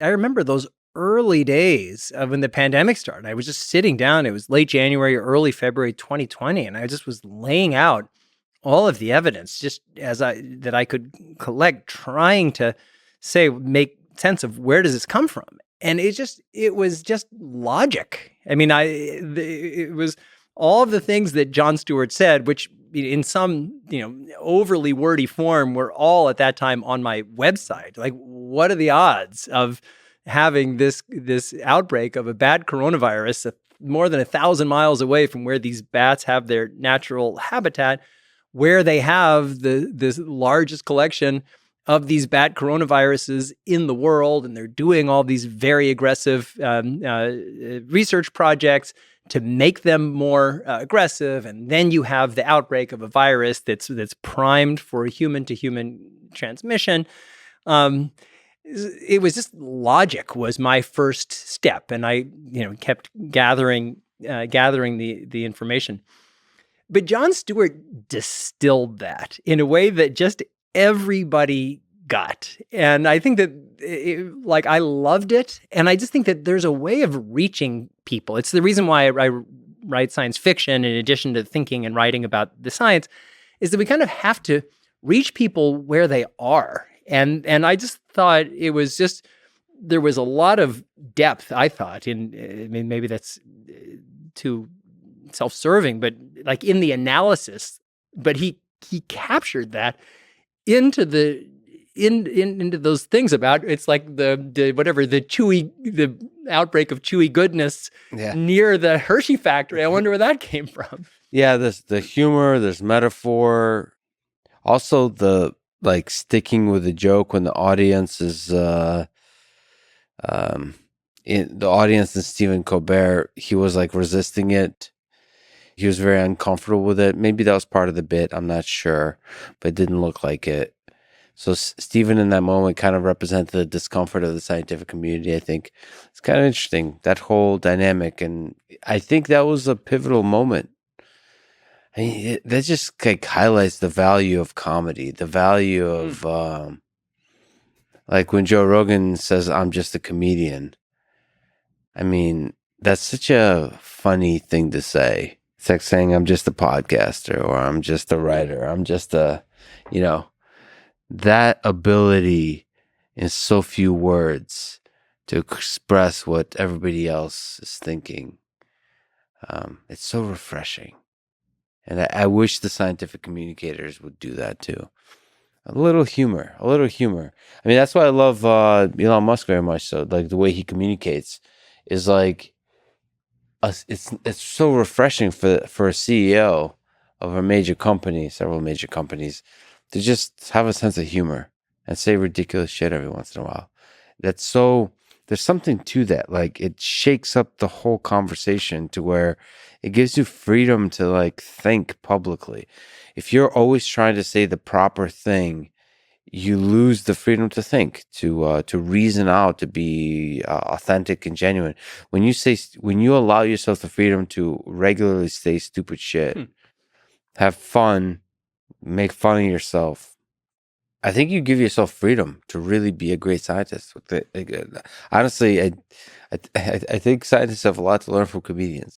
I remember those early days of when the pandemic started. I was just sitting down. It was late January or early February 2020, and I just was laying out all of the evidence just that I could collect, trying to make sense of where does this come from. And it was just logic. I mean, it was all of the things that John Stewart said, which in some, overly wordy form were all at that time on my website. Like, what are the odds of having this outbreak of a bat coronavirus more than 1,000 miles away from where these bats have their natural habitat, where they have this largest collection of these bat coronaviruses in the world, and they're doing all these very aggressive research projects to make them more aggressive, and then you have the outbreak of a virus that's primed for human-to-human transmission. It was just logic was my first step, and I kept gathering the information. But John Stewart distilled that in a way that just everybody got. And I think that I loved it. And I just think that there's a way of reaching people. It's the reason why I write science fiction in addition to thinking and writing about the science, is that we kind of have to reach people where they are. And I just thought there was a lot of depth, I thought, maybe that's too self-serving, but like in the analysis, but he captured that into into those things about, it's like the outbreak of chewy goodness near the Hershey factory. I wonder where that came from. Yeah, there's the humor, there's metaphor, also the sticking with the joke when the audience is the audience in Stephen Colbert, he was resisting it. He was very uncomfortable with it. Maybe that was part of the bit. I'm not sure, but it didn't look like it. So Stephen in that moment kind of represented the discomfort of the scientific community. I think it's kind of interesting, that whole dynamic. And I think that was a pivotal moment. I mean, that just highlights the value of comedy, the value of when Joe Rogan says, "I'm just a comedian." I mean, that's such a funny thing to say. It's like saying I'm just a podcaster, or I'm just a writer. I'm just that ability in so few words to express what everybody else is thinking. It's so refreshing. And I wish the scientific communicators would do that too. A little humor. I mean, that's why I love Elon Musk very much. So the way he communicates is it's so refreshing for a CEO of a major company, several major companies, to just have a sense of humor and say ridiculous shit every once in a while. There's something to that. It shakes up the whole conversation to where it gives you freedom to think publicly. If you're always trying to say the proper thing, you lose the freedom to think, to reason out, to be authentic and genuine. When you allow yourself the freedom to regularly say stupid shit, have fun, make fun of yourself, I think you give yourself freedom to really be a great scientist. Honestly, I think scientists have a lot to learn from comedians.